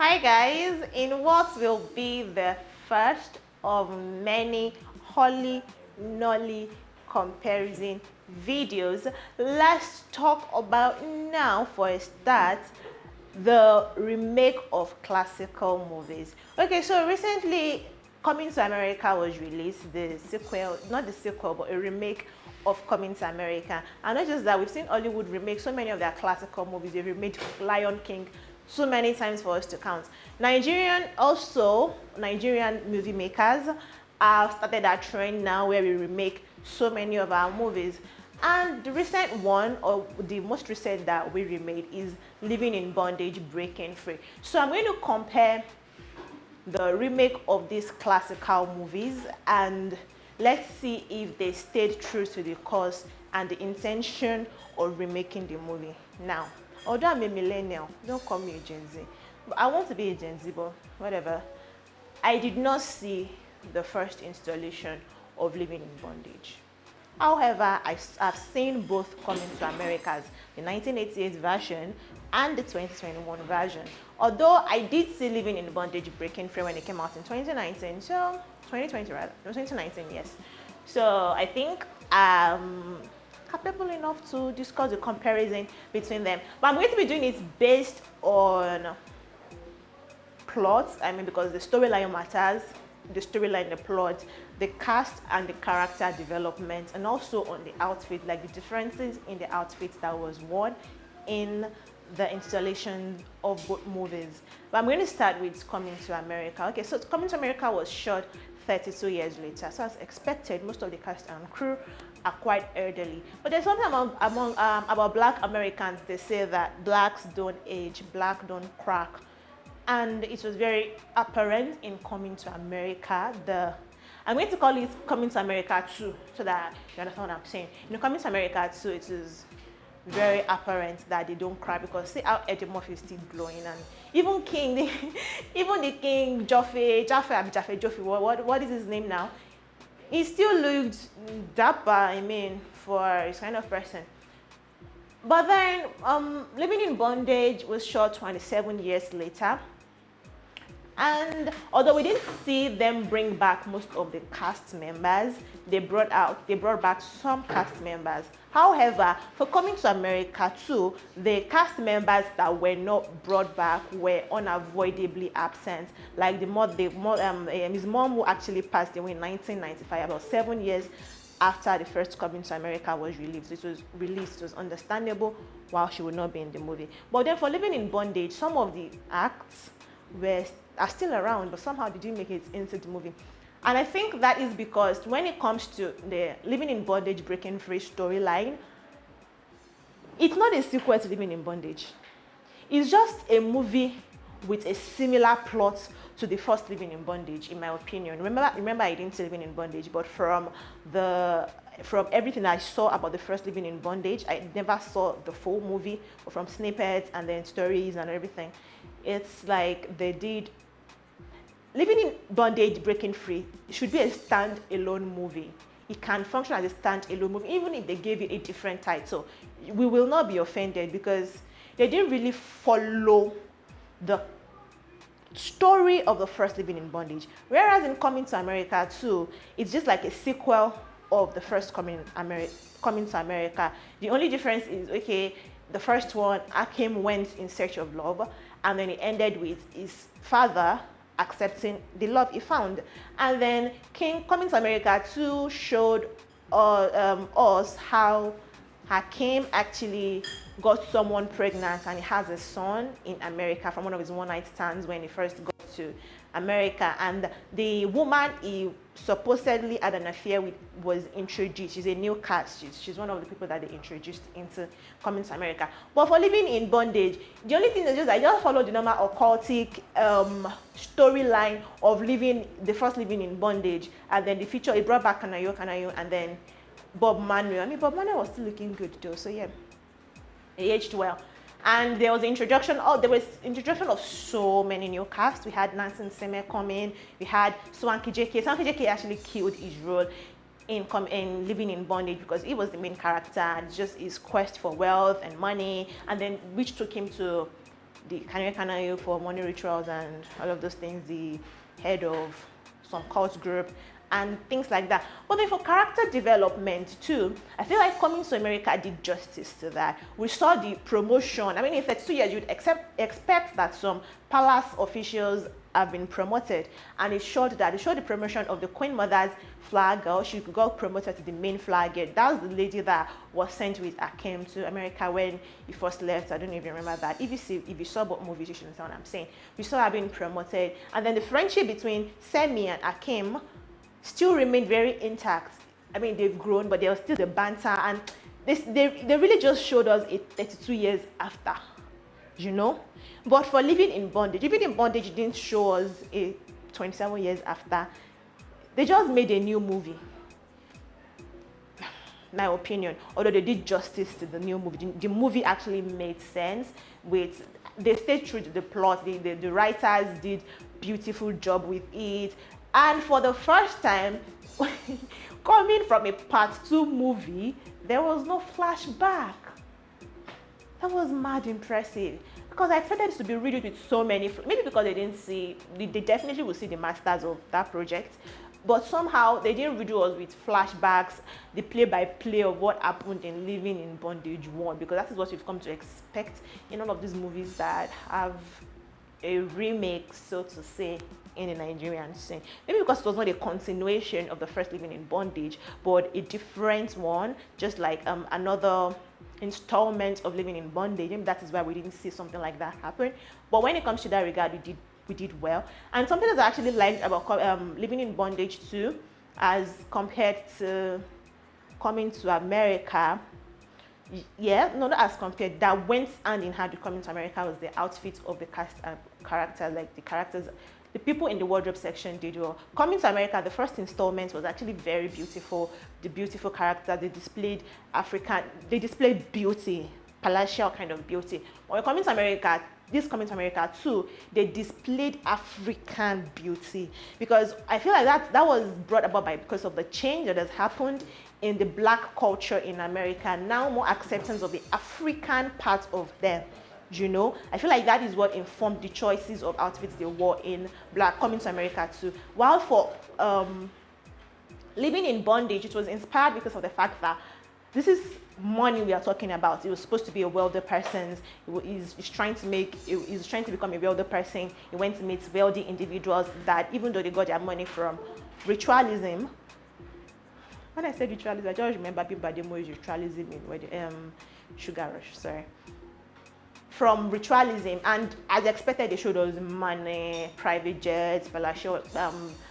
Hi guys, in what will be the first of many Holly Nolly comparison videos, let's talk about now for a start the remake of classical movies. Okay, so recently Coming to America was released, the sequel, not the sequel, but a remake of Coming to America. And not just that, we've seen Hollywood remake so many of their classical movies. They've remade Lion King so many times for us to count. Nigerian movie makers have started that trend now where we remake so many of our movies. And the recent one, or the most recent that we remade, is Living in Bondage, Breaking Free. So I'm going to compare the remake of these classical movies and let's see if they stayed true to the cause and the intention of remaking the movie. Now, although I'm a millennial, don't call me a Gen Z, but I want to be a Gen Z, but whatever. I did not see the first installation of Living in Bondage. However, I've seen both Coming to America's, the 1988 version and the 2021 version. Although I did see Living in Bondage, Breaking Free when it came out in 2019, so 2020 rather, no, 2019, yes. So I think I'm capable enough to discuss the comparison between them. But I'm going to be doing it based on plots, because the storyline matters, the storyline, the plot, the cast and the character development, and also on the outfit, like the differences in the outfits that was worn in the installation of both movies. But I'm going to start with Coming to America. Okay, so Coming to America was shot 32 years later. So as expected, most of the cast and crew are quite elderly. But there's something about Black Americans. They say that blacks don't age, black don't crack. And it was very apparent in Coming to America. I'm going to call it Coming to America 2, so that you understand what I'm saying. In Coming to America 2, it is very apparent that they don't cry, because see how Eddie Murphy is still glowing, and even even the King Jaffe, what is his name now? He still looked dapper, for his kind of person. But then Living in Bondage was shot 27 years later. And although we didn't see them bring back most of the cast members, they brought back some cast members. However, for Coming to America 2, the cast members that were not brought back were unavoidably absent. Like his mom, who actually passed away in 1995, about 7 years after the first Coming to America was released. It was understandable why she would not be in the movie. But then for Living in Bondage, some of the acts are still around, but somehow they didn't make it into the movie. And I think that is because when it comes to the Living in Bondage, Breaking Free storyline, it's not a sequel to Living in Bondage. It's just a movie with a similar plot to the first Living in Bondage, in my opinion. Remember, I didn't say Living in Bondage, but from everything I saw about the first Living in Bondage, I never saw the full movie, but from snippets and then stories and everything, it's like they did. Living in Bondage, Breaking Free should be a stand-alone movie. It can function as a stand-alone movie, even if they gave it a different title. We will not be offended, because they didn't really follow the story of the first Living in Bondage. Whereas in Coming to America 2, it's just like a sequel of the first Coming to America. The only difference is, okay, the first one, Akim went in search of love, and then it ended with his father accepting the love he found. And then Coming to America 2 showed us how Hakim actually got someone pregnant, and he has a son in America from one of his one-night stands when he first got to America. And the woman he supposedly had an affair with was introduced. She's a new cast. She's one of the people that they introduced into Coming to America. But for Living in Bondage, the only thing is I just followed the normal occultic storyline of the first Living in Bondage, and then the feature, it brought back Kanayo, and then Bob Manuel. Bob Manuel was still looking good though, so yeah, he aged well. And there was introduction of so many new casts. We had Nancy Nseme coming. We had Swanky JK. Swanky JK actually killed his role in Living in Bondage, because he was the main character, and just his quest for wealth and money, and then which took him to the Kanye for money rituals and all of those things, the head of some cult group and things like that. But then for character development too, I feel like Coming to America did justice to that. We saw the promotion. I mean, in 32 years, you'd expect that some palace officials have been promoted, and it showed the promotion of the Queen Mother's flag girl. She got promoted to the main flag girl. That was the lady that was sent with Akim to America when he first left. I don't even remember that. If you saw both movies, you should understand what I'm saying. We saw her being promoted, and then the friendship between Semi and Akim still remained very intact. I mean, they've grown, but there was still the banter, and they really just showed us it 32 years after, you know. But for Living in Bondage didn't show us it 27 years after. They just made a new movie, my opinion. Although they did justice to the new movie, the movie actually made sense. They stayed true to the plot. The writers did beautiful job with it. And for the first time, coming from a part 2 movie, there was no flashback. That was mad impressive. Because I expected it to be riddled with so many, maybe because they didn't see, they definitely will see the masters of that project. But somehow they didn't riddle us with flashbacks, the play-by-play of what happened in Living in Bondage 1, because that is what we've come to expect in all of these movies that have a remake, so to say, in the Nigerian scene. Maybe because it was not a continuation of the first Living in Bondage, but a different one, just like another installment of Living in Bondage. Maybe that is why we didn't see something like that happen. But when it comes to that regard, we did well. And something that I actually liked about Living in Bondage 2 as compared to Coming to America, not as compared, that went hand in hand with Coming to America was the outfit of the cast and characters, like the characters, the people in the wardrobe section did well. Coming to America, the first installment was actually very beautiful. The beautiful characters, they displayed beauty, palatial kind of beauty. When Coming to America, Coming to America too, they displayed African beauty, because I feel like that was brought about because of the change that has happened in the Black culture in America. Now more acceptance of the African part of them. You know, I feel like that is what informed the choices of outfits they wore in Coming to America too. While for Living in Bondage, it was inspired because of the fact that this is money we are talking about. It was supposed to be a wealthy person. He's trying to become a wealthy person. He went to meet wealthy individuals that, even though they got their money from ritualism. When I said ritualism, I just remember people by the more ritualism in Sugar Rush. Sorry. From ritualism, and as expected, they showed us money, private jets, palatial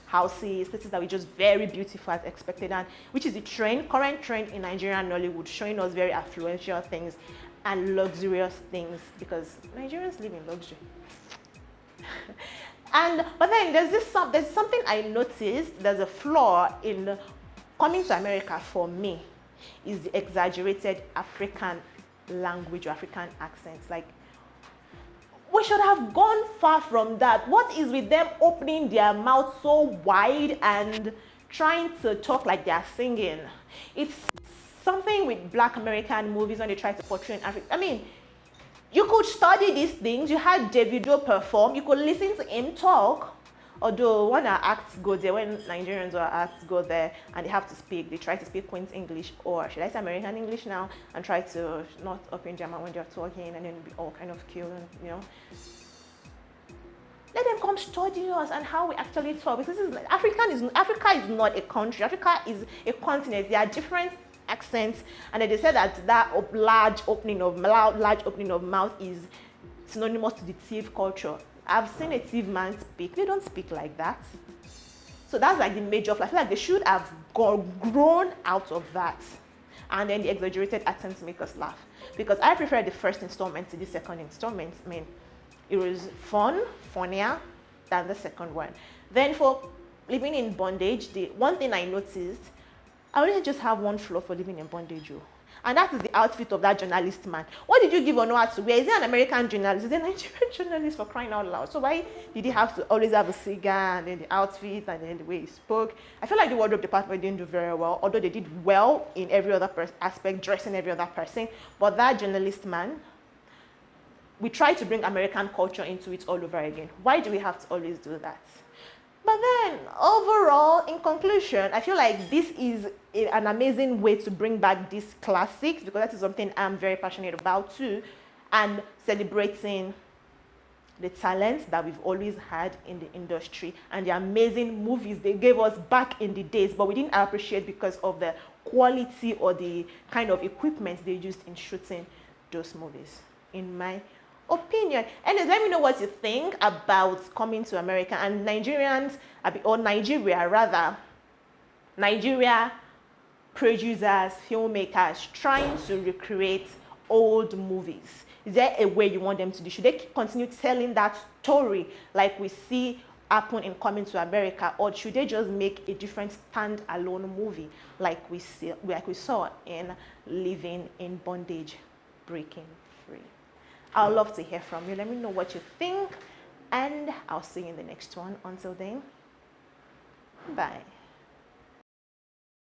houses, places that were just very beautiful as expected, and which is the current trend in Nigerian Nollywood, showing us very affluential things and luxurious things, because Nigerians live in luxury. But then there's something I noticed. There's a flaw in Coming to America for me, is the exaggerated African language or African accents. Like, we should have gone far from that. What is with them opening their mouth so wide and trying to talk like they are singing? It's something with Black American movies when they try to portray in Africa. I mean, you could study these things. You had Davido perform. You could listen to him talk. Although when our acts go there, when Nigerians or acts go there and they have to speak, they try to speak Queen's English, or should I say American English now, and try to not up in German when they're talking, and then be all kind of killed, you know. Let them come study us and how we actually talk. Because Africa is not a country. Africa is a continent. There are different accents, and they said that large opening of mouth is synonymous to the thief culture. I've seen a thief man speak. They don't speak like that. So that's like the major flaw. I feel like they should have grown out of that. And then the exaggerated attempts to make us laugh. Because I prefer the first installment to the second installment. I mean, it was funnier than the second one. Then for Living in Bondage, the one thing I noticed, I only just have one flaw for Living in Bondage. And that is the outfit of that journalist man. What did you give Onoa to wear? Is he an American journalist? Is he a Nigerian journalist, for crying out loud? So why did he have to always have a cigar, and then the outfit, and then the way he spoke? I feel like the wardrobe department didn't do very well, although they did well in every other aspect, dressing every other person. But that journalist man, we try to bring American culture into it all over again. Why do we have to always do that? But then, overall, in conclusion, I feel like this is an amazing way to bring back these classics, because that is something I'm very passionate about too, and celebrating the talents that we've always had in the industry and the amazing movies they gave us back in the days, but we didn't appreciate because of the quality or the kind of equipment they used in shooting those movies, in my opinion. And let me know what you think about coming to America and Nigerians, or Nigeria rather, Nigeria producers, filmmakers trying to recreate old movies. Is there a way you want them to do? Should they continue telling that story like we see happen in Coming to America, or should they just make a different stand-alone movie like we saw in Living in Bondage, Breaking Free? I'd love to hear from you. Let me know what you think, and I'll see you in the next one. Until then, bye.